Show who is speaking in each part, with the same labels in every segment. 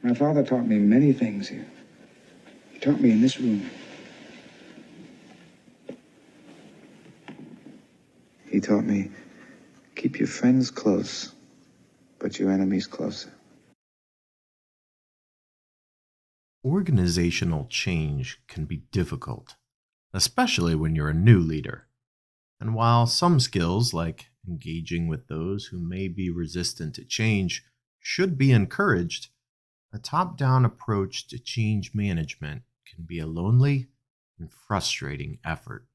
Speaker 1: My father taught me many things here. He taught me in this room. He taught me, keep your friends close, but your enemies closer.
Speaker 2: Organizational change can be difficult, especially when you're a new leader. And while some skills, like engaging with those who may be resistant to change, should be encouraged, a top-down approach to change management can be a lonely and frustrating effort.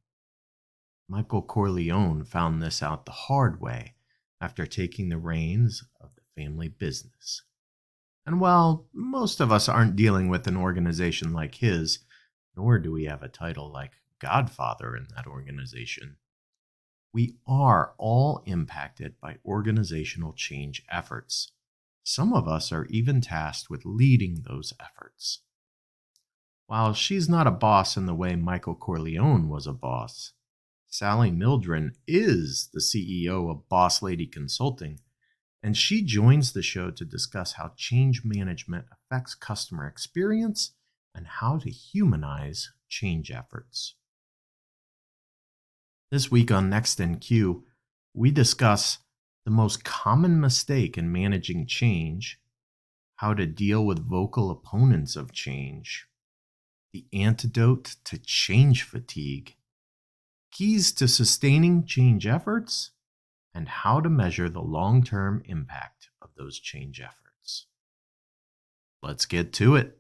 Speaker 2: Michael Corleone found this out the hard way after taking the reins of the family business. And while most of us aren't dealing with an organization like his, nor do we have a title like Godfather in that organization, we are all impacted by organizational change efforts. Some of us are even tasked with leading those efforts. While she's not a boss in the way Michael Corleone was a boss, Sally Mildren is the CEO of Boss Lady Consulting, and she joins the show to discuss how change management affects customer experience and how to humanize change efforts. This week on Next in Queue, we discuss the most common mistake in managing change, how to deal with vocal opponents of change, the antidote to change fatigue, keys to sustaining change efforts, and how to measure the long-term impact of those change efforts. Let's get to it.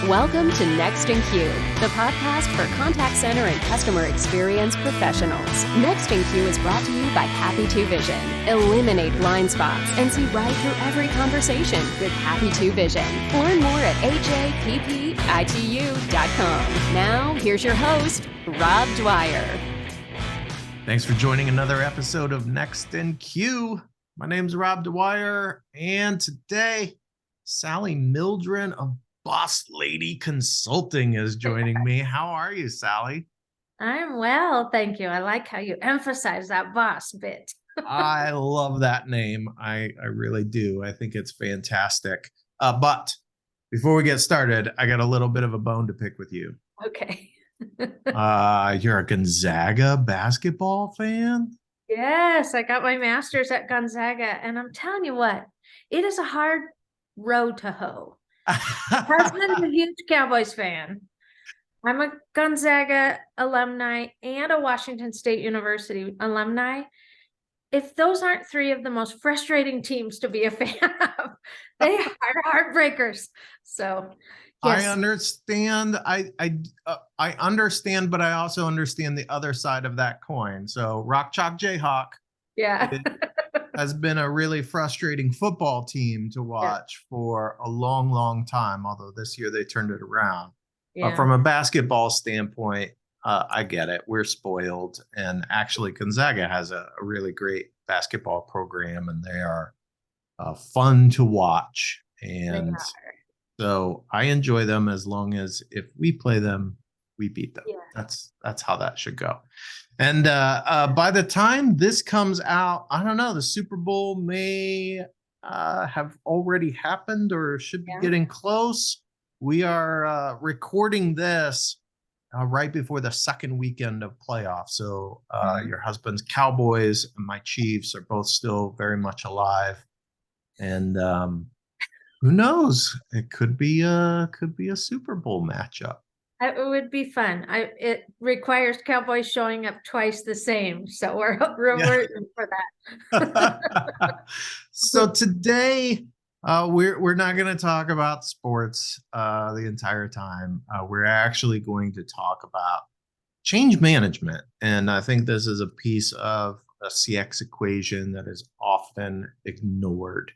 Speaker 3: Welcome to Next in Queue, the podcast for contact center and customer experience professionals. Next in Queue is brought to you by Happy 2 Vision. Eliminate blind spots and see right through every conversation with Happy 2 Vision. Learn more at happitu.com. Now, here's your host, Rob Dwyer.
Speaker 2: Thanks for joining another episode of Next in Queue. My name's Rob Dwyer, and today, Sally Mildren of Boss Lady Consulting is joining me. How are you, Sally?
Speaker 4: I'm well, thank you. I like how you emphasize that boss bit.
Speaker 2: I love that name. I really do. I think it's fantastic. But before we get started, I got a little bit of a bone to pick with you.
Speaker 4: Okay.
Speaker 2: You're a Gonzaga basketball fan?
Speaker 4: Yes, I got my master's at Gonzaga, and I'm telling you what, it is a hard road to hoe. My husband's a huge Cowboys fan. I'm a Gonzaga alumni and a Washington State University alumni. If those aren't three of the most frustrating teams to be a fan of, they are heartbreakers. So, yes.
Speaker 2: I understand. I understand, but I also understand the other side of that coin. So, Rock Chalk Jayhawk.
Speaker 4: Yeah.
Speaker 2: Has been a really frustrating football team to watch for a long, long time, although this year they turned it around. From a basketball standpoint, I get it. We're spoiled. And actually, Gonzaga has a really great basketball program, and they are fun to watch. And so I enjoy them as long as if we play them, we beat them. Yeah. That's how that should go. And by the time this comes out, I don't know, the Super Bowl may have already happened or should be getting close. We are recording this right before the second weekend of playoffs. So your husband's Cowboys and my Chiefs are both still very much alive. And who knows? It could be a Super Bowl matchup.
Speaker 4: It would be fun. It requires Cowboys showing up twice the same, so we're rooting for that.
Speaker 2: So today, we're not going to talk about sports the entire time. We're actually going to talk about change management, and I think this is a piece of a CX equation that is often ignored.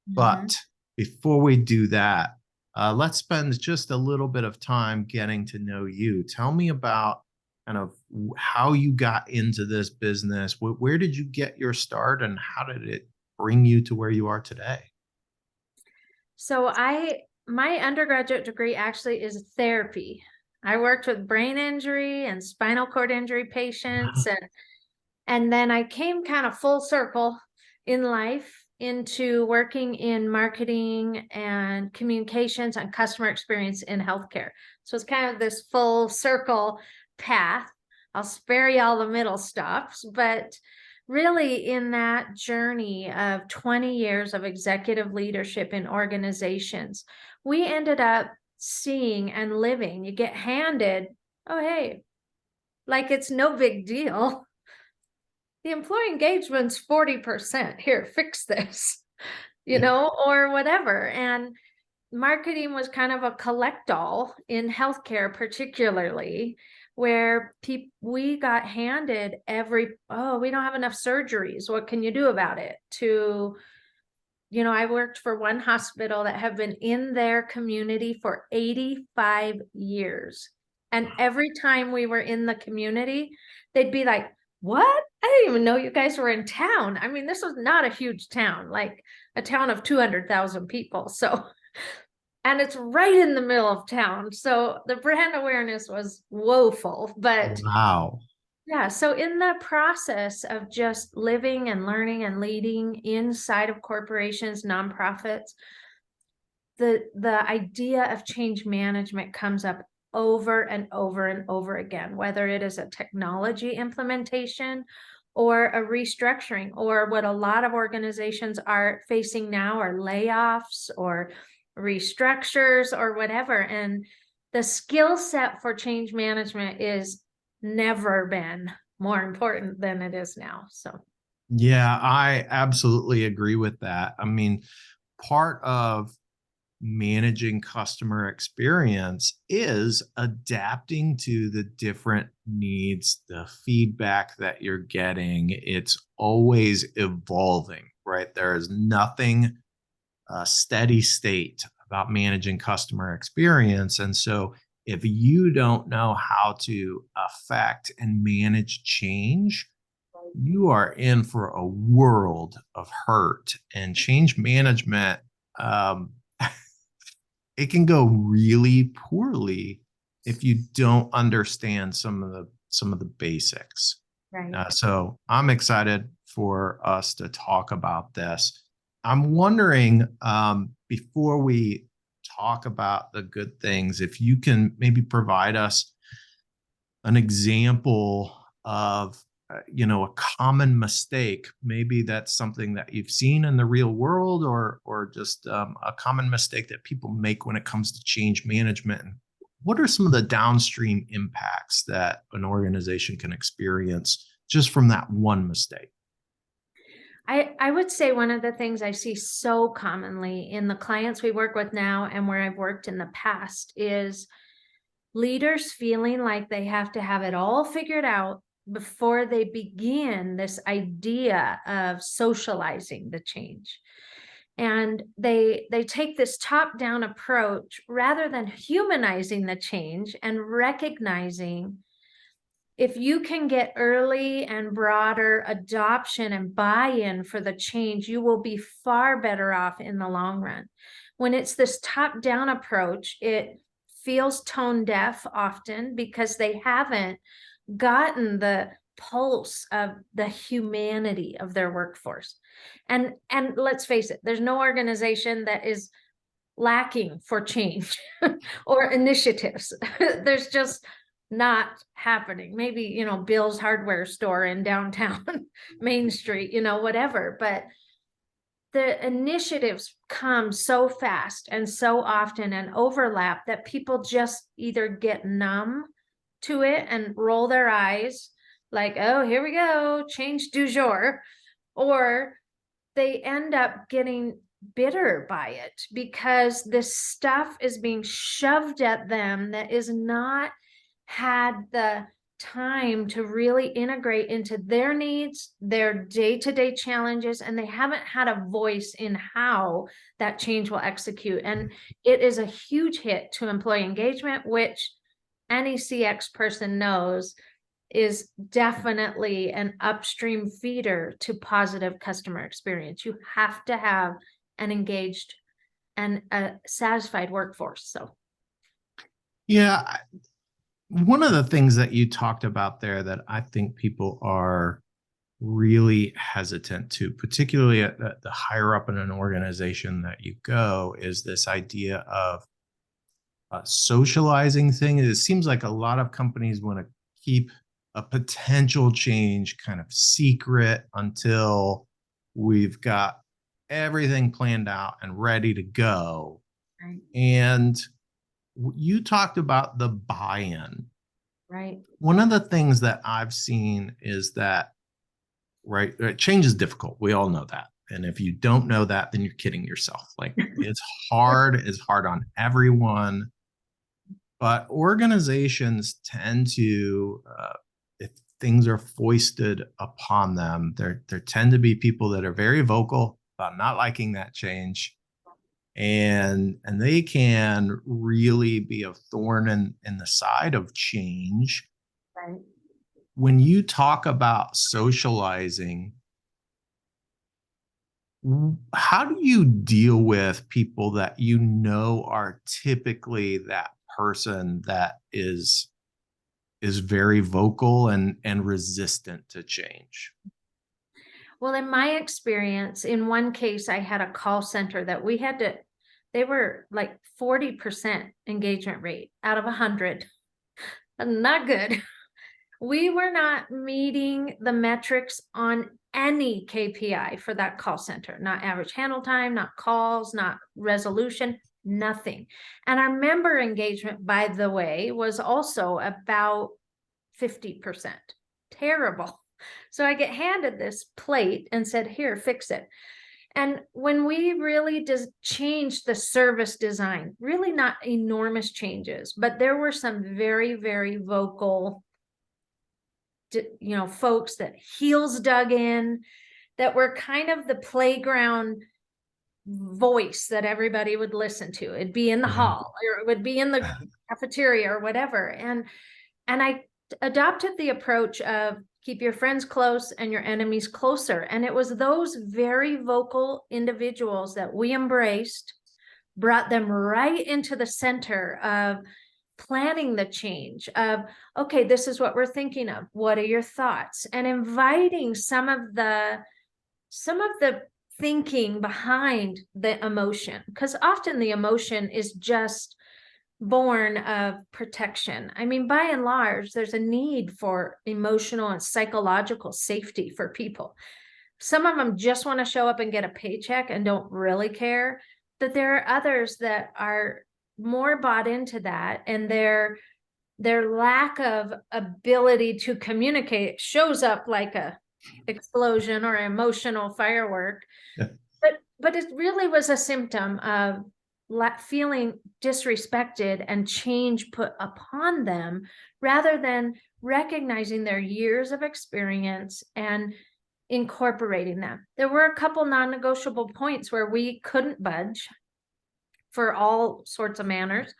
Speaker 2: Mm-hmm. But before we do that, let's spend just a little bit of time getting to know you. Tell me about kind of how you got into this business. Where did you get your start, and how did it bring you to where you are today?
Speaker 4: So my undergraduate degree actually is therapy. I worked with brain injury and spinal cord injury patients, and then I came kind of full circle in life into working in marketing and communications and customer experience in healthcare. So it's kind of this full circle path. I'll spare you all the middle stops, but really in that journey of 20 years of executive leadership in organizations, we ended up seeing and living. You get handed, oh, hey, like it's no big deal. The employee engagement's 40%. Here, fix this, or whatever. And marketing was kind of a collect-all in healthcare, particularly, where we got handed we don't have enough surgeries. What can you do about it? I worked for one hospital that have been in their community for 85 years. And every time we were in the community, they'd be like, what? I didn't even know you guys were in town. I mean, this was not a huge town, like a town of 200,000 people. So, and it's right in the middle of town. So the brand awareness was woeful, but
Speaker 2: Wow.
Speaker 4: yeah. So in the process of just living and learning and leading inside of corporations, nonprofits, the idea of change management comes up over and over and over again, whether it is a technology implementation or a restructuring, or what a lot of organizations are facing now are layoffs or restructures or whatever. And the skill set for change management is never been more important than it is now. So
Speaker 2: Yeah, I absolutely agree with that. I mean, part of managing customer experience is adapting to the different needs, the feedback that you're getting. It's always evolving, right? There is nothing steady state about managing customer experience. And so if you don't know how to affect and manage change, you are in for a world of hurt. And change management, um, it can go really poorly if you don't understand some of the basics.
Speaker 4: right.
Speaker 2: So I'm excited for us to talk about this. I'm wondering, before we talk about the good things, if you can maybe provide us an example of a common mistake. Maybe that's something that you've seen in the real world, or just a common mistake that people make when it comes to change management. And what are some of the downstream impacts that an organization can experience just from that one mistake?
Speaker 4: I would say one of the things I see so commonly in the clients we work with now and where I've worked in the past is leaders feeling like they have to have it all figured out before they begin this idea of socializing the change. And they take this top-down approach rather than humanizing the change and recognizing if you can get early and broader adoption and buy-in for the change, you will be far better off in the long run. When it's this top-down approach, it feels tone deaf often because they haven't gotten the pulse of the humanity of their workforce. And let's face it, there's no organization that is lacking for change or initiatives. There's just not happening. Maybe, Bill's hardware store in downtown Main Street, whatever. But the initiatives come so fast and so often and overlap that people just either get numb to it and roll their eyes like, oh, here we go, change du jour, or they end up getting bitter by it because this stuff is being shoved at them that is not had the time to really integrate into their needs, their day-to-day challenges, and they haven't had a voice in how that change will execute. And it is a huge hit to employee engagement, which any CX person knows is definitely an upstream feeder to positive customer experience. You have to have an engaged and a satisfied workforce. So
Speaker 2: Yeah. One of the things that you talked about there that I think people are really hesitant to, particularly at the higher up in an organization that you go, is this idea of socializing thing. It seems like a lot of companies want to keep a potential change kind of secret until we've got everything planned out and ready to go.
Speaker 4: right,
Speaker 2: And you talked about the buy-in.
Speaker 4: right,
Speaker 2: One of the things that I've seen is that, right, change is difficult. We all know that. And if you don't know that, then you're kidding yourself. Like it's hard on everyone. But organizations tend to, if things are foisted upon them, there tend to be people that are very vocal about not liking that change, and they can really be a thorn in the side of change.
Speaker 4: right.
Speaker 2: When you talk about socializing, how do you deal with people that you know are typically that person that is very vocal and resistant to change?
Speaker 4: Well, in my experience, in one case, I had a call center that they were like 40% engagement rate out of 100. Not good. We were not meeting the metrics on any KPI for that call center, not average handle time, not calls, not resolution, nothing. And our member engagement, by the way, was also about 50%. Terrible. So I get handed this plate and said, here, fix it. And when we really changed the service design, really not enormous changes, but there were some very, very vocal, folks that heels dug in, that were kind of the playground voice that everybody would listen to. It'd be in the hall, or it would be in the cafeteria or whatever. And I adopted the approach of keep your friends close and your enemies closer. And it was those very vocal individuals that we embraced, brought them right into the center of planning the change of, okay, this is what we're thinking of. What are your thoughts? And inviting some of the thinking behind the emotion, because often the emotion is just born of protection. I mean, by and large, there's a need for emotional and psychological safety for people. Some of them just want to show up and get a paycheck and don't really care. But there are others that are more bought into that, and their lack of ability to communicate shows up like a explosion or emotional firework.
Speaker 2: Yeah.
Speaker 4: But it really was a symptom of feeling disrespected and change put upon them, rather than recognizing their years of experience and incorporating them. There were a couple non-negotiable points where we couldn't budge for all sorts of manners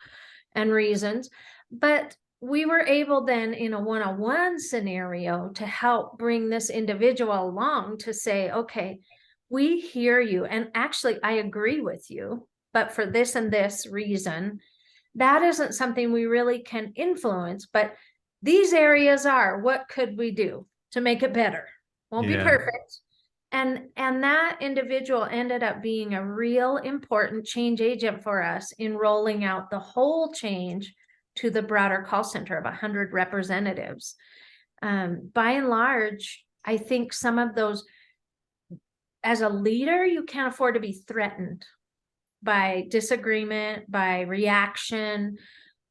Speaker 4: and reasons, but we were able then in a one-on-one scenario to help bring this individual along to say, okay, we hear you, and actually I agree with you, but for this and this reason, that isn't something we really can influence, but these areas are. What could we do to make it better? Won't be perfect. And that individual ended up being a real important change agent for us in rolling out the whole change to the broader call center of 100 representatives. By and large, I think some of those, as a leader, you can't afford to be threatened by disagreement, by reaction,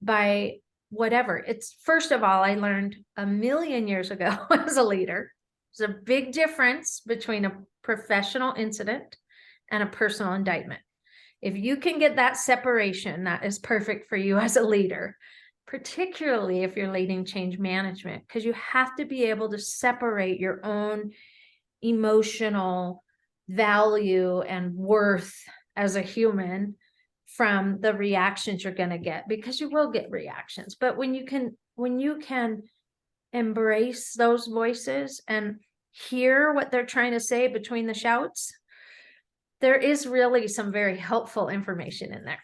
Speaker 4: by whatever. It's, first of all, I learned a million years ago as a leader, there's a big difference between a professional incident and a personal indictment. If you can get that separation, that is perfect for you as a leader, particularly if you're leading change management, because you have to be able to separate your own emotional value and worth as a human from the reactions you're going to get, because you will get reactions. But when you can embrace those voices and hear what they're trying to say between the shouts, there is really some very helpful information in there.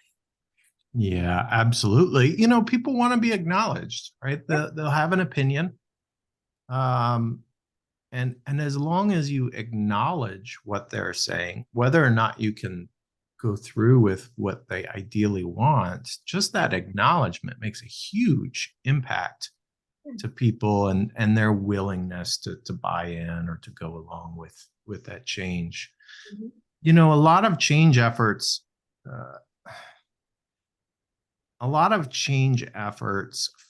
Speaker 2: Yeah, absolutely. People want to be acknowledged, right? They'll have an opinion. Um, and as long as you acknowledge what they're saying, whether or not you can go through with what they ideally want, just that acknowledgement makes a huge impact to people and their willingness to buy in or to go along with that change. A lot of change efforts, uh,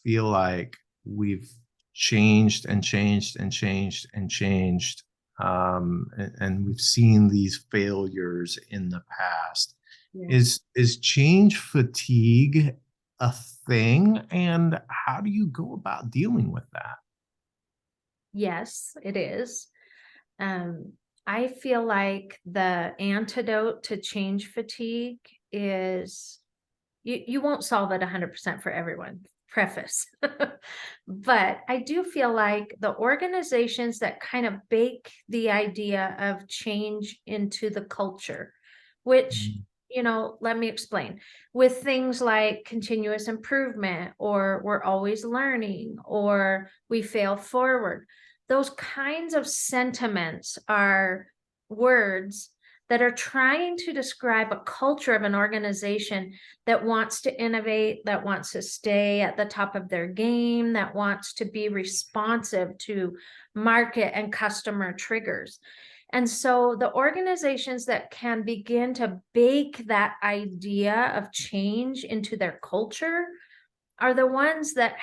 Speaker 2: feel like we've changed and changed and changed and changed. And we've seen these failures in the past.
Speaker 4: Yeah.
Speaker 2: Is change fatigue a thing? And how do you go about dealing with that?
Speaker 4: Yes, it is. I feel like the antidote to change fatigue is you won't solve it 100% for everyone. Preface. But I do feel like the organizations that kind of bake the idea of change into the culture, which, let me explain, with things like continuous improvement, or we're always learning, or we fail forward. Those kinds of sentiments are words that are trying to describe a culture of an organization that wants to innovate, that wants to stay at the top of their game, that wants to be responsive to market and customer triggers. And so the organizations that can begin to bake that idea of change into their culture are the ones that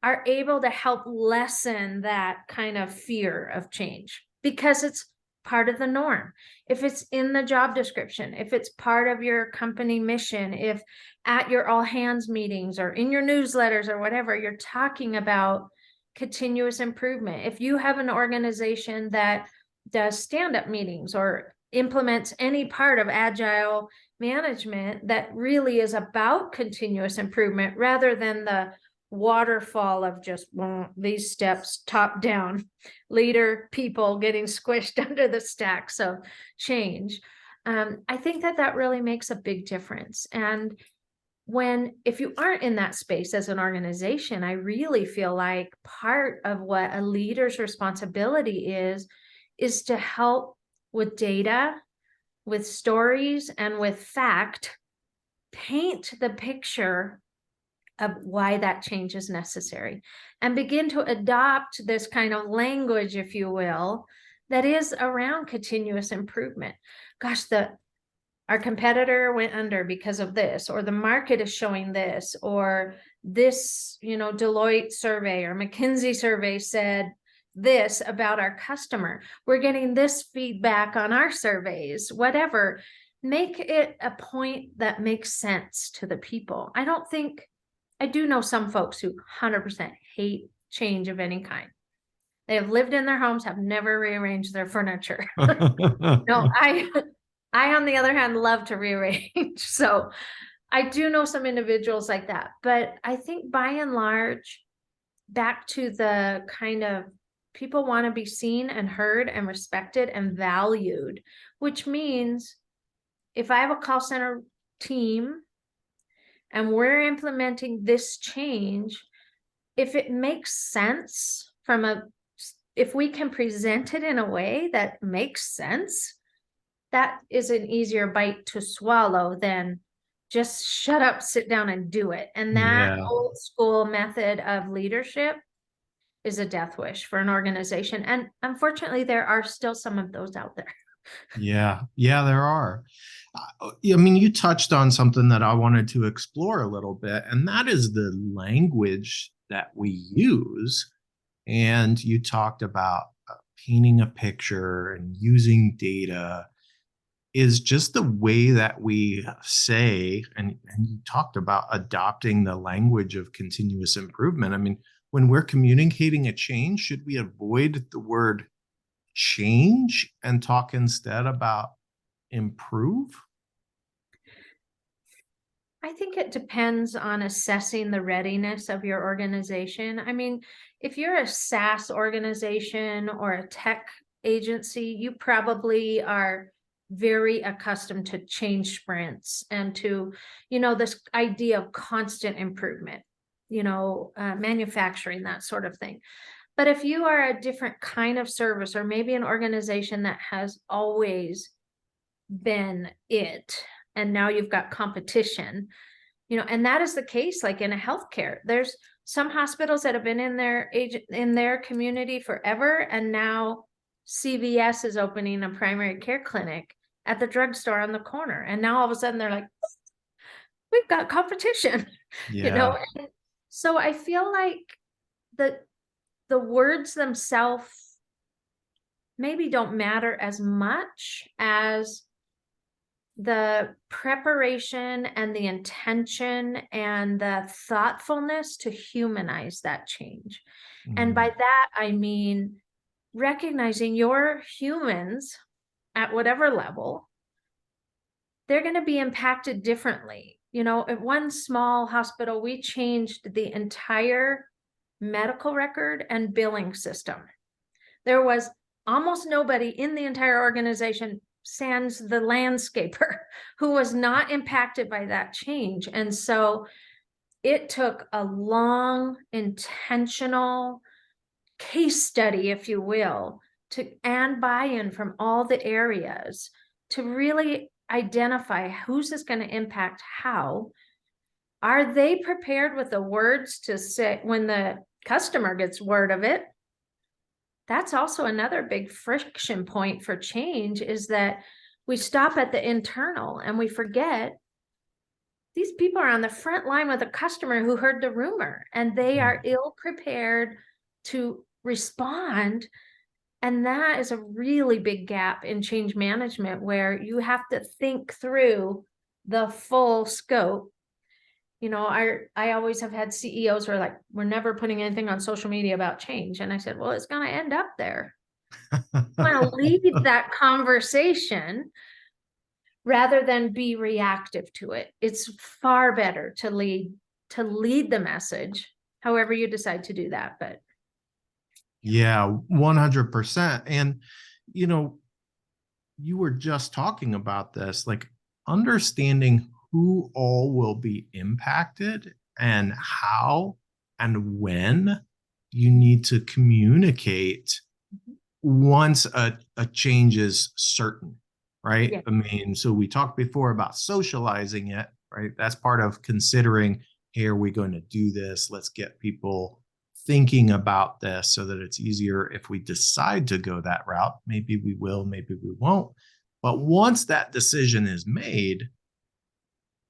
Speaker 4: are able to help lessen that kind of fear of change, because it's part of the norm. If it's in the job description, if it's part of your company mission, if at your all hands meetings or in your newsletters or whatever, you're talking about continuous improvement. If you have an organization that does stand-up meetings or implements any part of agile management that really is about continuous improvement rather than the waterfall of just these steps top down, leader people getting squished under the stacks of change. I think that really makes a big difference. And if you aren't in that space as an organization, I really feel like part of what a leader's responsibility is to help with data, with stories, and with fact, paint the picture of why that change is necessary, and begin to adopt this kind of language, if you will, that is around continuous improvement. Gosh, our competitor went under because of this, or the market is showing this, or this, Deloitte survey or McKinsey survey said this about our customer. We're getting this feedback on our surveys, whatever. Make it a point that makes sense to the people. I do know some folks who 100% hate change of any kind. They have lived in their homes, have never rearranged their furniture. No, I, on the other hand, love to rearrange. So I do know some individuals like that. But I think by and large, back to the kind of people want to be seen and heard and respected and valued, which means if I have a call center team and we're implementing this change, if it makes sense if we can present it in a way that makes sense, that is an easier bite to swallow than just shut up, sit down and do it. And that old school method of leadership is a death wish for an organization. And unfortunately, there are still some of those out there.
Speaker 2: Yeah, there are. You touched on something that I wanted to explore a little bit, and that is the language that we use. And you talked about painting a picture and using data is just the way that we say, and you talked about adopting the language of continuous improvement. When we're communicating a change, should we avoid the word change and talk instead about improve?
Speaker 4: I think it depends on assessing the readiness of your organization. If you're a SaaS organization or a tech agency, you probably are very accustomed to change sprints and to, this idea of constant improvement, manufacturing, that sort of thing. But if you are a different kind of service, or maybe an organization that has always been it, and now you've got competition, and that is the case, like in a healthcare, there's some hospitals that have been in their community forever, and now CVS is opening a primary care clinic at the drugstore on the corner, and now all of a sudden they're like, we've got competition.
Speaker 2: Yeah.
Speaker 4: And so I feel like the words themselves maybe don't matter as much as the preparation and the intention and the thoughtfulness to humanize that change. And by that, I mean recognizing your humans at whatever level, they're going to be impacted differently. At one small hospital, we changed the entire medical record and billing system. There was almost nobody in the entire organization, sans the landscaper, who was not impacted by that change. And so it took a long, intentional case study, if you will, and buy-in from all the areas to really identify who's this going to impact how. Are they prepared with the words to say when the customer gets word of it? That's also another big friction point for change, is that we stop at the internal and we forget these people are on the front line with a customer who heard the rumor, and they are ill prepared to respond. And that is a really big gap in change management, where you have to think through the full scope. I always have had CEOs who are like, we're never putting anything on social media about change. And I said, well, it's going to end up there. I want to lead that conversation rather than be reactive to it. It's far better to lead the message, however you decide to do that. But
Speaker 2: yeah, 100%. And, you were just talking about this, like understanding who all will be impacted and how and when you need to communicate once a change is certain, right?
Speaker 4: Yeah.
Speaker 2: I mean, so we talked before about socializing it, right? That's part of considering, hey, are we going to do this? Let's get people thinking about this so that it's easier if we decide to go that route. Maybe we will, maybe we won't. But once that decision is made,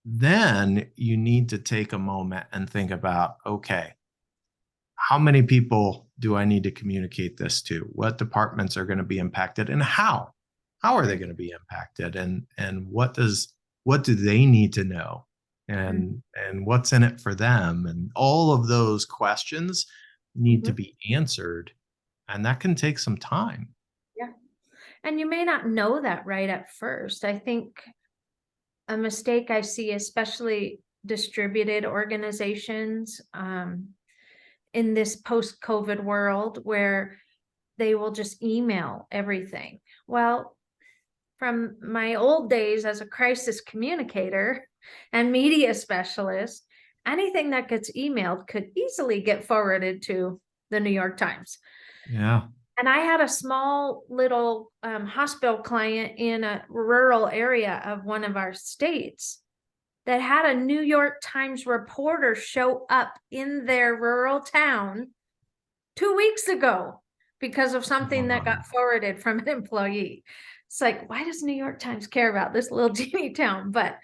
Speaker 2: then you need to take a moment and think about, okay, how many people do I need to communicate this to? What departments are going to be impacted, and how are they going to be impacted? And what do they need to know? And what's in it for them? And all of those questions need to be answered. And that can take some time.
Speaker 4: Yeah. And you may not know that right at first. I think a mistake I see, especially distributed organizations, in this post-COVID world, where they will just email everything. Well, from my old days as a crisis communicator and media specialist, anything that gets emailed could easily get forwarded to the New York Times.
Speaker 2: Yeah.
Speaker 4: And I had a small little hospital client in a rural area of one of our states that had a New York Times reporter show up in their rural town 2 weeks ago because of something that got forwarded from an employee. It's like, why does New York Times care about this little teeny town? But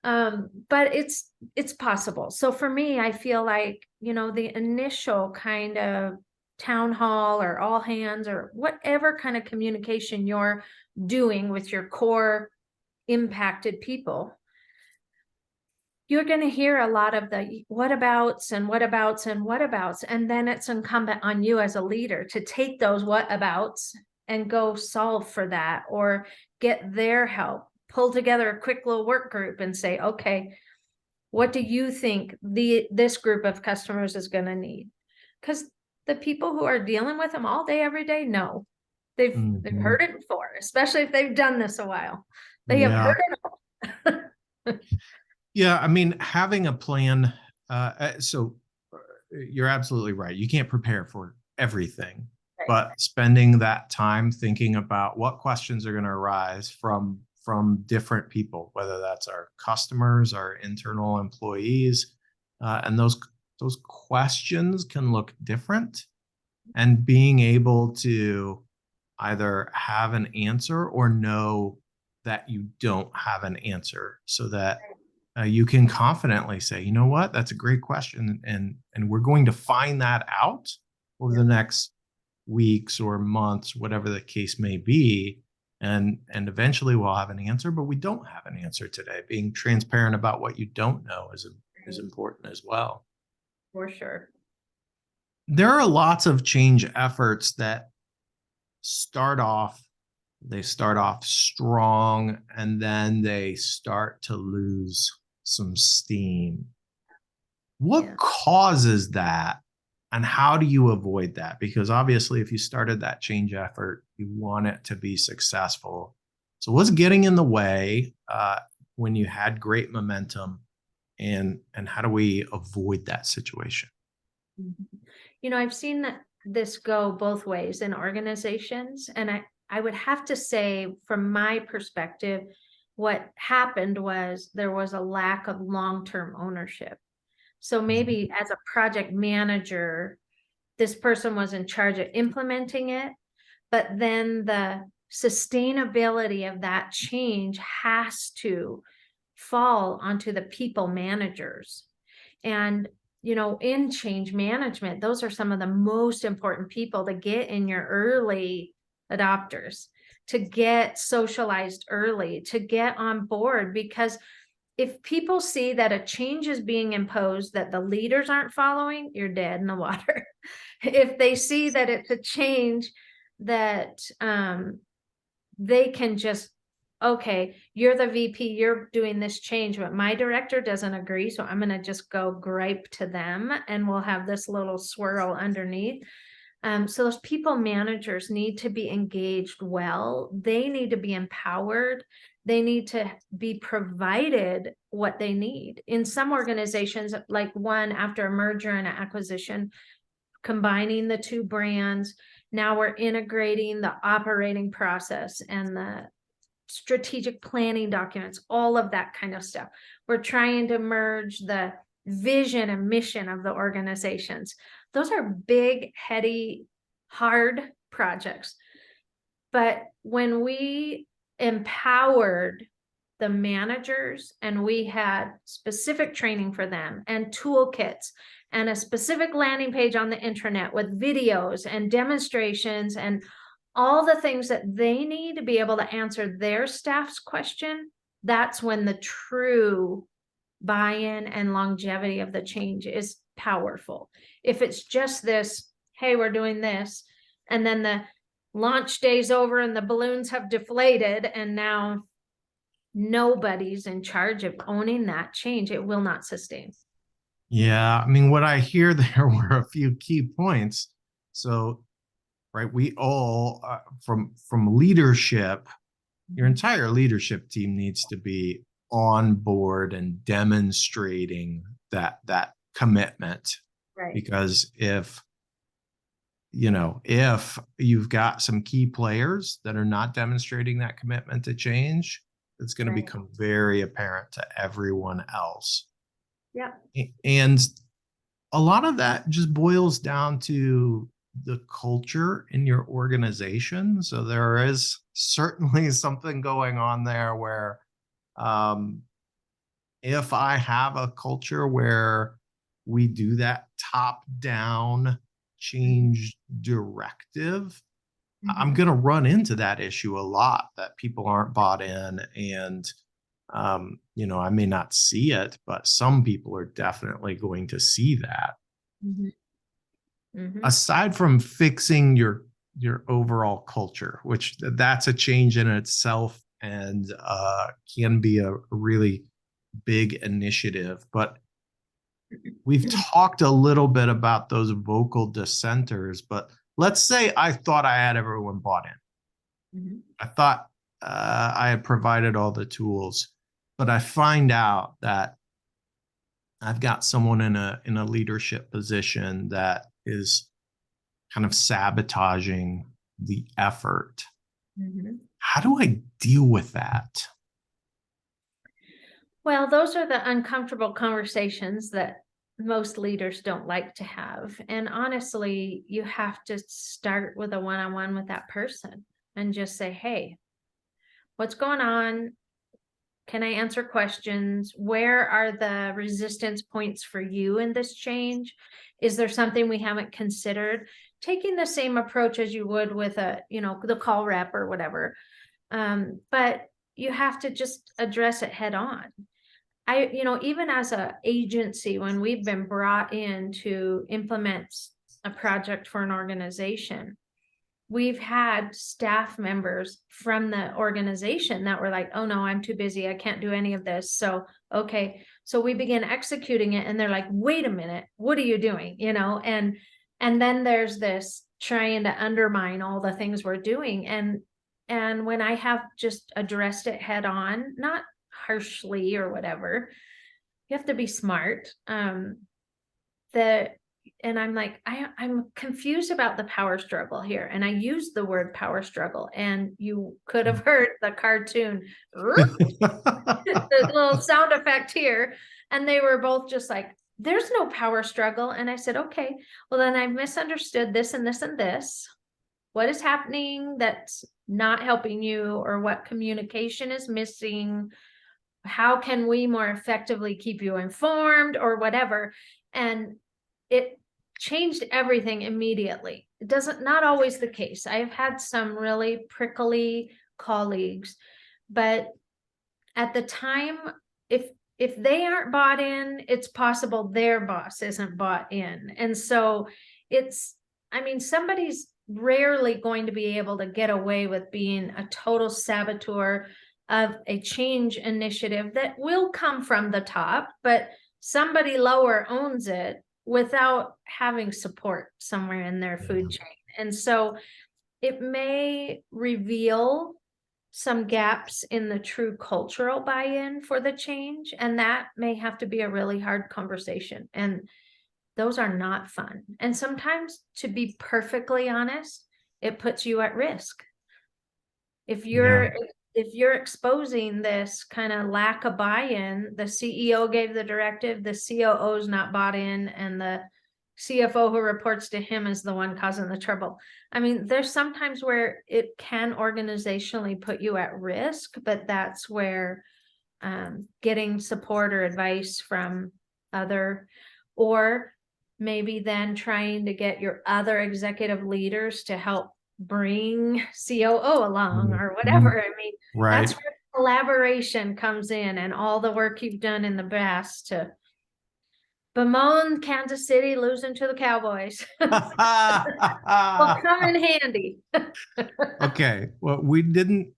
Speaker 4: it's possible. So for me, I feel like, the initial kind of town hall or all hands or whatever kind of communication you're doing with your core impacted people, you're going to hear a lot of the whatabouts and whatabouts and whatabouts. And then it's incumbent on you as a leader to take those whatabouts and go solve for that, or get their help, pull together a quick little work group and say, okay, what do you think this group of customers is going to need? Because the people who are dealing with them all day, every day, know. They've heard it before, especially if they've done this a while. They have
Speaker 2: Yeah.
Speaker 4: heard it all.
Speaker 2: Yeah, I mean, having a plan. So you're absolutely right. You can't prepare for everything,
Speaker 4: Right.
Speaker 2: but spending that time thinking about what questions are going to arise from different people, whether that's our customers, our internal employees, and those questions can look different, and being able to either have an answer or know that you don't have an answer, so that you can confidently say, you know what, that's a great question, and we're going to find that out over the next weeks or months, whatever the case may be, and eventually we'll have an answer, but we don't have an answer today. Being transparent about what you don't know is important as well.
Speaker 4: For sure.
Speaker 2: There are lots of change efforts that start off strong, and then they start to lose some steam. What causes that, and how do you avoid that? Because obviously, if you started that change effort, you want it to be successful. So what's getting in the way when you had great momentum, and how do we avoid that situation?
Speaker 4: I've seen this go both ways in organizations, and I would have to say, from my perspective, what happened was there was a lack of long-term ownership. So maybe as a project manager, this person was in charge of implementing it, but then the sustainability of that change has to fall onto the people managers. And in change management, those are some of the most important people to get in your early adopters, to get socialized early, to get on board. Because if people see that a change is being imposed that the leaders aren't following, you're dead in the water. If they see that it's a change that they can just, okay, you're the VP, you're doing this change, but my director doesn't agree, so I'm going to just go gripe to them, and we'll have this little swirl underneath. So those people managers need to be engaged well. They need to be empowered. They need to be provided what they need. In some organizations, like one after a merger and an acquisition, combining the two brands, now we're integrating the operating process and the strategic planning documents, all of that kind of stuff. We're trying to merge the vision and mission of the organizations. Those are big, heady, hard projects. But when we empowered the managers and we had specific training for them and toolkits and a specific landing page on the intranet with videos and demonstrations and all the things that they need to be able to answer their staff's question, that's when the true buy-in and longevity of the change is powerful. If it's just this, hey, we're doing this, and then the launch day's over and the balloons have deflated and now nobody's in charge of owning that change, it will not sustain.
Speaker 2: Yeah, I mean, what I hear there were a few key points. So, right, we all from leadership, your entire leadership team needs to be on board and demonstrating that commitment.
Speaker 4: Right.
Speaker 2: Because if you've got some key players that are not demonstrating that commitment to change, it's going to become very apparent to everyone else.
Speaker 4: Yeah.
Speaker 2: And a lot of that just boils down to the culture in your organization. So there is certainly something going on there where if I have a culture where we do that top-down change directive, I'm going to run into that issue a lot, that people aren't bought in. And, I may not see it, but some people are definitely going to see that. Aside from fixing your overall culture, which that's a change in itself and can be a really big initiative, but we've talked a little bit about those vocal dissenters. But let's say I thought I had everyone bought in.
Speaker 4: Mhm.
Speaker 2: I thought I had provided all the tools, but I find out that I've got someone in a leadership position that is kind of sabotaging the effort.
Speaker 4: Mhm.
Speaker 2: How do I deal with that?
Speaker 4: Well, those are the uncomfortable conversations that most leaders don't like to have. And honestly, you have to start with a one-on-one with that person and just say, hey, what's going on? Can I answer questions? Where are the resistance points for you in this change? Is there something we haven't considered? Taking the same approach as you would with the call rep or whatever. But you have to just address it head on. Even as a agency, when we've been brought in to implement a project for an organization, we've had staff members from the organization that were like, oh no, I'm too busy. I can't do any of this. So, okay. So we begin executing it and they're like, wait a minute, what are you doing? And then there's this trying to undermine all the things we're doing. And when I have just addressed it head on, not harshly or whatever, you have to be smart. And I'm like, I'm confused about the power struggle here. And I used the word power struggle, and you could have heard the cartoon, the little sound effect here. And they were both just like, there's no power struggle. And I said, okay, well, then I've misunderstood this and this and this. What is happening that's not helping you, or what communication is missing? How can we more effectively keep you informed, or whatever? And it changed everything immediately. It doesn't, not always the case. I've had some really prickly colleagues, but at the time, if they aren't bought in, it's possible their boss isn't bought in. And so somebody's rarely going to be able to get away with being a total saboteur of a change initiative that will come from the top, but somebody lower owns it without having support somewhere in their food chain. And so it may reveal some gaps in the true cultural buy-in for the change, and that may have to be a really hard conversation. And those are not fun. And sometimes, to be perfectly honest, it puts you at risk. If you're exposing this kind of lack of buy-in, the CEO gave the directive, the COO's not bought in, and the CFO who reports to him is the one causing the trouble. There's sometimes where it can organizationally put you at risk, but that's where getting support or advice from or maybe then trying to get your other executive leaders to help bring COO along or whatever.
Speaker 2: Right.
Speaker 4: That's where collaboration comes in, and all the work you've done in the past to bemoan Kansas City losing to the Cowboys will come in handy.
Speaker 2: Okay. Well, we didn't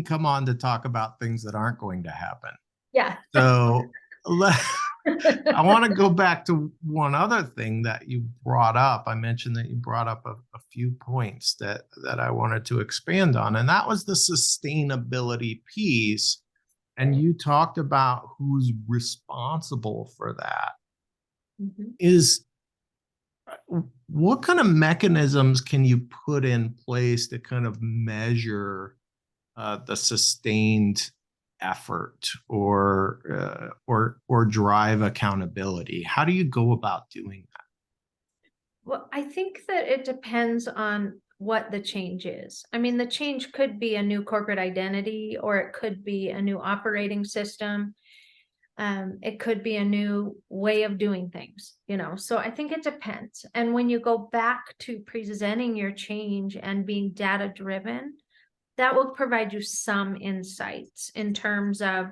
Speaker 2: come on to talk about things that aren't going to happen.
Speaker 4: Yeah.
Speaker 2: So I want to go back to one other thing that you brought up. I mentioned that you brought up a few points that I wanted to expand on, and that was the sustainability piece. And you talked about who's responsible for that. Is what kind of mechanisms can you put in place to kind of measure the sustained effort or drive accountability? How do you go about doing that?
Speaker 4: Well, I think that it depends on what the change is. The change could be a new corporate identity, or it could be a new operating system. It could be a new way of doing things, so I think it depends. And when you go back to presenting your change and being data driven, that will provide you some insights in terms of,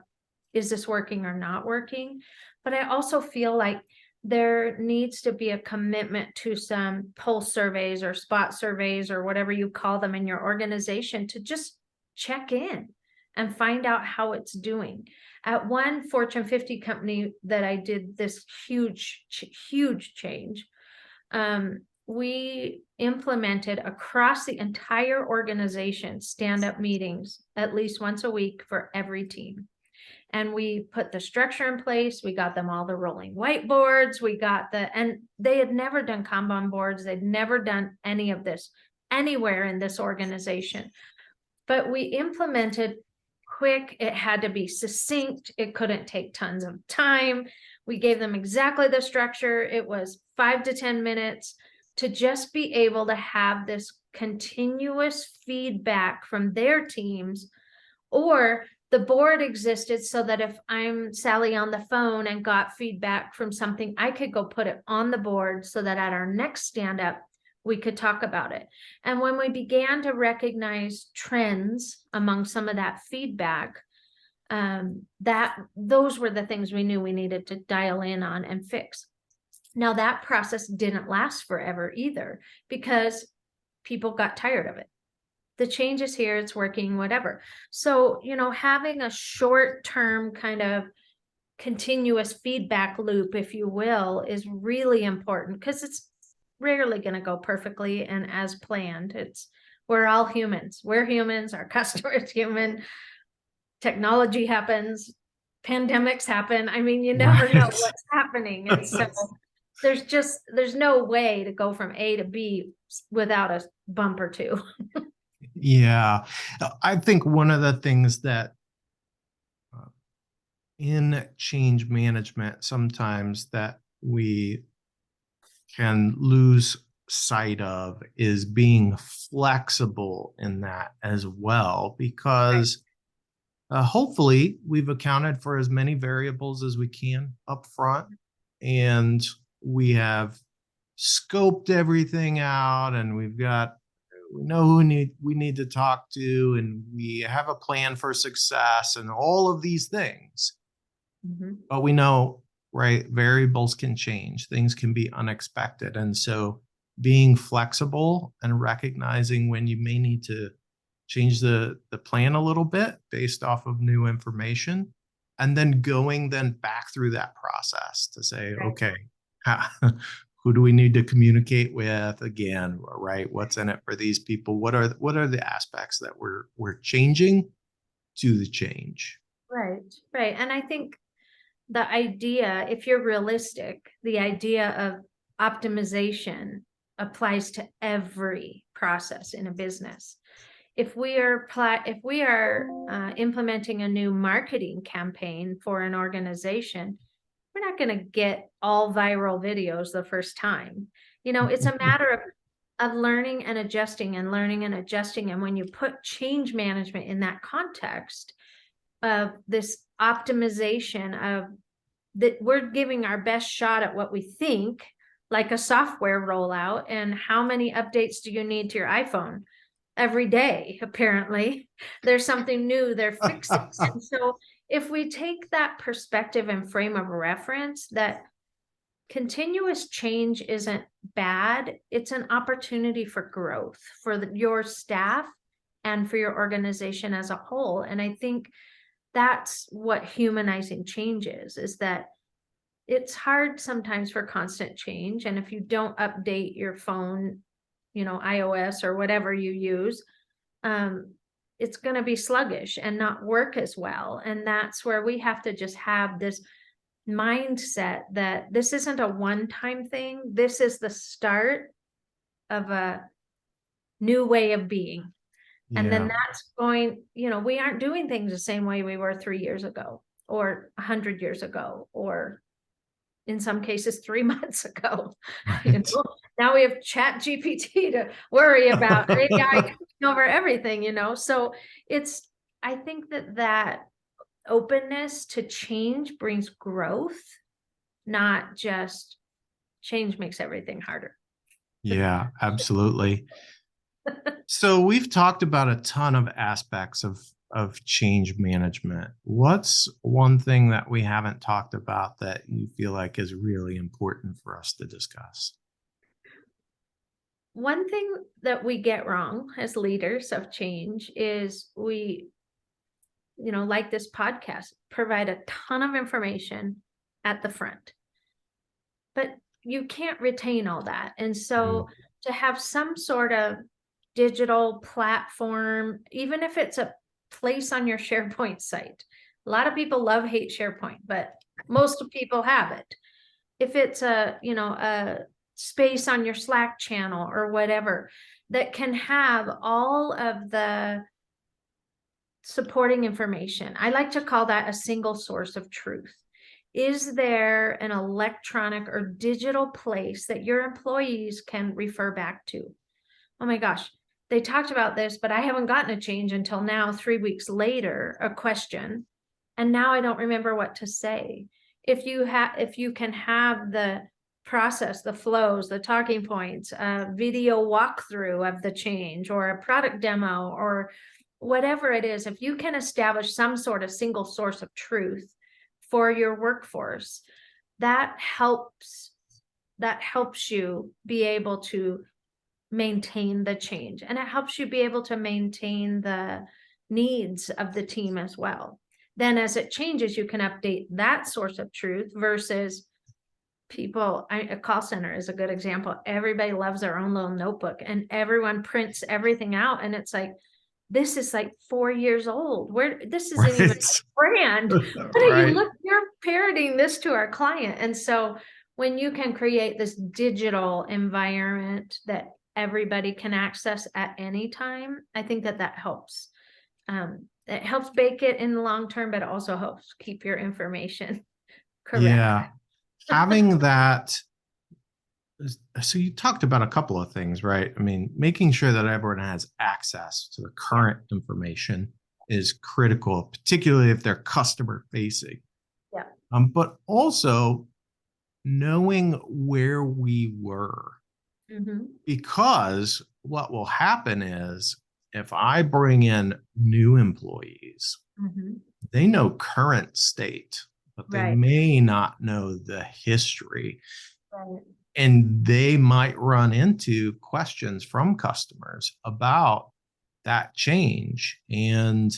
Speaker 4: is this working or not working? But I also feel like there needs to be a commitment to some pulse surveys or spot surveys or whatever you call them in your organization, to just check in and find out how it's doing. At one Fortune 50 company that I did this huge change, we implemented across the entire organization stand-up meetings at least once a week for every team. And we put the structure in place. We got them all the rolling whiteboards. And they had never done Kanban boards. They'd never done any of this anywhere in this organization. But we implemented quick. It had to be succinct. It couldn't take tons of time. We gave them exactly the structure. It was 5 to 10 minutes to just be able to have this continuous feedback from their teams. Or the board existed so that if I'm Sally on the phone and got feedback from something, I could go put it on the board so that at our next stand-up, we could talk about it. And when we began to recognize trends among some of that feedback, those were the things we knew we needed to dial in on and fix. Now, that process didn't last forever either, because people got tired of it. The change is here, it's working, whatever. So, having a short-term kind of continuous feedback loop, if you will, is really important, because it's rarely going to go perfectly and as planned. We're all humans. We're humans. Our customer is human. Technology happens. Pandemics happen. I mean, you never know what's happening. And so there's no way to go from A to B without a bump or two.
Speaker 2: Yeah. I think one of the things that in change management sometimes that we can lose sight of is being flexible in that as well, because hopefully we've accounted for as many variables as we can up front, and we have scoped everything out, and we know who we need to talk to, and we have a plan for success and all of these things. Mm-hmm. But we know, right, variables can change, things can be unexpected. And so being flexible and recognizing when you may need to change the plan a little bit based off of new information, and then going back through that process to say, okay, who do we need to communicate with again, right? What's in it for these people? What are the aspects that we're changing to the change?
Speaker 4: Right. And I think the idea, if you're realistic, the idea of optimization applies to every process in a business. If we are implementing a new marketing campaign for an organization, we're not going to get all viral videos the first time. It's a matter of learning and adjusting and learning and adjusting. And when you put change management in that context of this optimization of that, we're giving our best shot at what we think, like a software rollout. And how many updates do you need to your iPhone? Every day, apparently. There's something new they're fixing. And so if we take that perspective and frame of reference, that continuous change isn't bad, it's an opportunity for growth for your staff and for your organization as a whole. And I think that's what humanizing change is that it's hard sometimes for constant change. And if you don't update your phone, iOS or whatever you use, it's going to be sluggish and not work as well. And that's where we have to just have this mindset that this isn't a one-time thing. This is the start of a new way of being. Yeah. And then that's going, we aren't doing things the same way we were 3 years ago or 100 years ago, or in some cases 3 months ago. Right. Now we have Chat GPT to worry about. AI coming over everything, So I think that openness to change brings growth, not just change makes everything harder.
Speaker 2: Yeah, absolutely. So we've talked about a ton of aspects of change management. What's one thing that we haven't talked about that you feel like is really important for us to discuss?
Speaker 4: One thing that we get wrong as leaders of change is we, like this podcast, provide a ton of information at the front. But you can't retain all that. And so to have some sort of digital platform, even if it's a place on your SharePoint site, a lot of people hate SharePoint, but most people have it. If it's a space on your Slack channel or whatever that can have all of the supporting information, I like to call that a single source of truth. Is there an electronic or digital place that your employees can refer back to? Oh my gosh, they talked about this, but I haven't gotten a change until now, 3 weeks later, a question. And now I don't remember what to say. If you can have the process, the flows, the talking points, a video walkthrough of the change or a product demo or whatever it is, if you can establish some sort of single source of truth for your workforce, that helps you be able to maintain the change, and it helps you be able to maintain the needs of the team as well. Then as it changes, you can update that source of truth versus a call center is a good example. Everybody loves their own little notebook and everyone prints everything out, and it's like, this is like 4 years old. This isn't even a brand. You're parroting this to our client. And so when you can create this digital environment that everybody can access at any time, I think that helps. It helps bake it in the long term, but it also helps keep your information correct.
Speaker 2: Yeah. Having that. So you talked about a couple of things, right? I mean, making sure that everyone has access to the current information is critical, particularly if they're customer facing.
Speaker 4: Yeah.
Speaker 2: But also knowing where we were, because what will happen is if I bring in new employees, they know current state, but they may not know the history.
Speaker 4: Right.
Speaker 2: And they might run into questions from customers about that change. And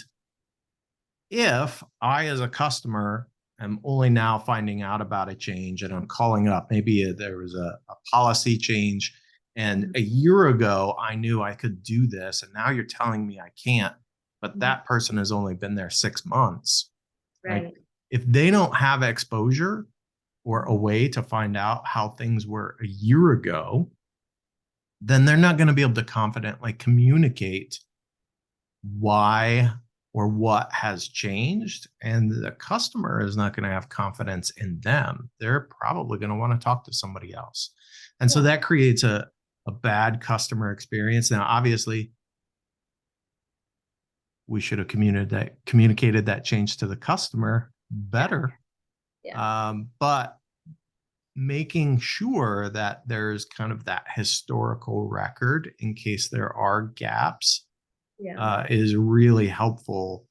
Speaker 2: if I, as a customer, am only now finding out about a change and I'm calling up, maybe there was a policy change, and a year ago I knew I could do this, and now you're telling me I can't, but that person has only been there 6 months.
Speaker 4: Right.
Speaker 2: Like, if they don't have exposure or a way to find out how things were a year ago, then they're not going to be able to confidently communicate why or what has changed. And the customer is not going to have confidence in them. They're probably going to want to talk to somebody else. And so that creates a bad customer experience. Now, obviously, we should have communicated that change to the customer better. But making sure that there's kind of that historical record in case there are gaps is really helpful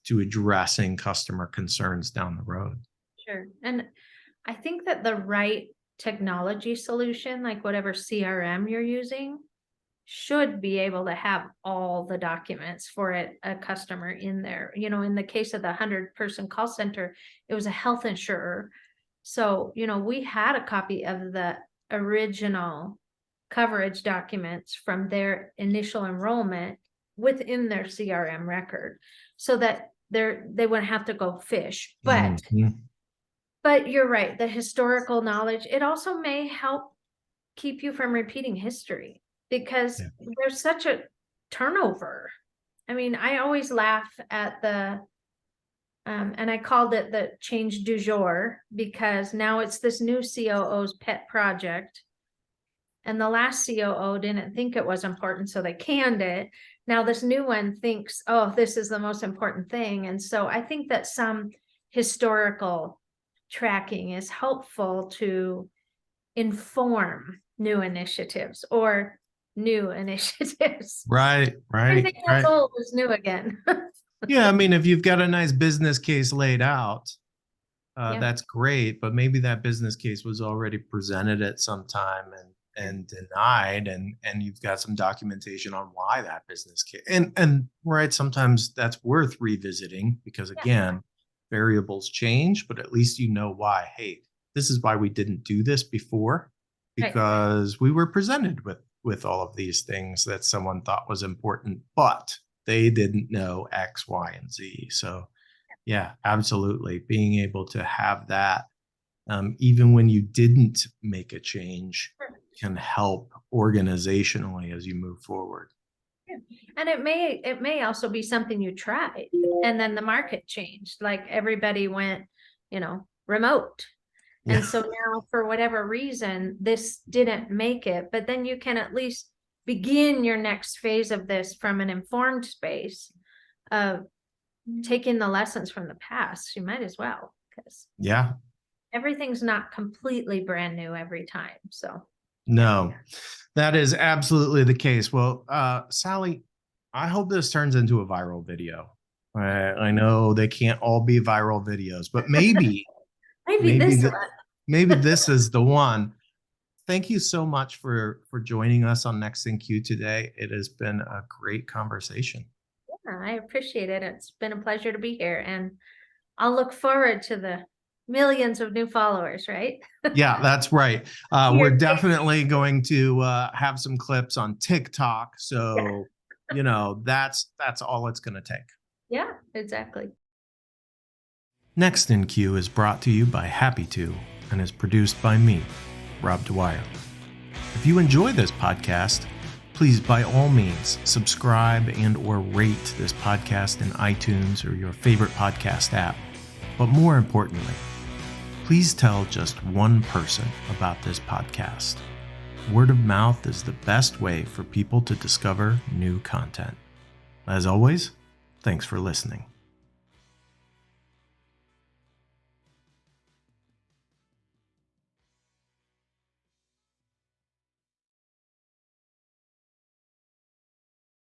Speaker 2: to addressing customer concerns down the road.
Speaker 4: Sure. And I think that the right technology solution, like whatever CRM you're using, should be able to have all the documents for a customer in there. In the case of the 100-person call center, it was a health insurer. So, we had a copy of the original coverage documents from their initial enrollment within their CRM record so that they wouldn't have to go fish. But you're right, the historical knowledge, it also may help keep you from repeating history, because there's such a turnover. I mean, I always laugh at and I called it the change du jour, because now it's this new COO's pet project. And the last COO didn't think it was important, so they canned it. Now this new one thinks, oh, this is the most important thing. And so I think that some historical tracking is helpful to inform new initiatives or new initiatives.
Speaker 2: Right.
Speaker 4: Everything that's old is new again.
Speaker 2: Yeah, I mean, if you've got a nice business case laid out, that's great. But maybe that business case was already presented at some time and denied, and you've got some documentation on why that business case. And sometimes that's worth revisiting, because again, variables change, but at least you know why. Hey, this is why we didn't do this before. because we were presented with all of these things that someone thought was important, but they didn't know X, Y, and Z. So yeah, absolutely. Being able to have that, even when you didn't make a change, can help organizationally as you move forward.
Speaker 4: Yeah. And it may also be something you tried and then the market changed, like everybody went, remote.
Speaker 2: Yeah.
Speaker 4: And so now for whatever reason, this didn't make it, but then you can at least begin your next phase of this from an informed space of taking the lessons from the past. You might as well, because
Speaker 2: Yeah.
Speaker 4: everything's not completely brand new every time. So
Speaker 2: No, that is absolutely the case. Well, Sally, I hope this turns into a viral video. I know they can't all be viral videos, but maybe maybe this is the one. Thank you so much for joining us on Next in Queue today. It has been a great conversation.
Speaker 4: Yeah, I appreciate it. It's been a pleasure to be here, and I'll look forward to the millions of new followers, right?
Speaker 2: Yeah, that's right. We're definitely going to have some clips on TikTok. So, that's all it's going to take.
Speaker 4: Yeah, exactly.
Speaker 2: Next in Queue is brought to you by Happy To and is produced by me, Rob Dwyer. If you enjoy this podcast, please by all means subscribe and or rate this podcast in iTunes or your favorite podcast app. But more importantly, please tell just one person about this podcast. Word of mouth is the best way for people to discover new content. As always, thanks for listening.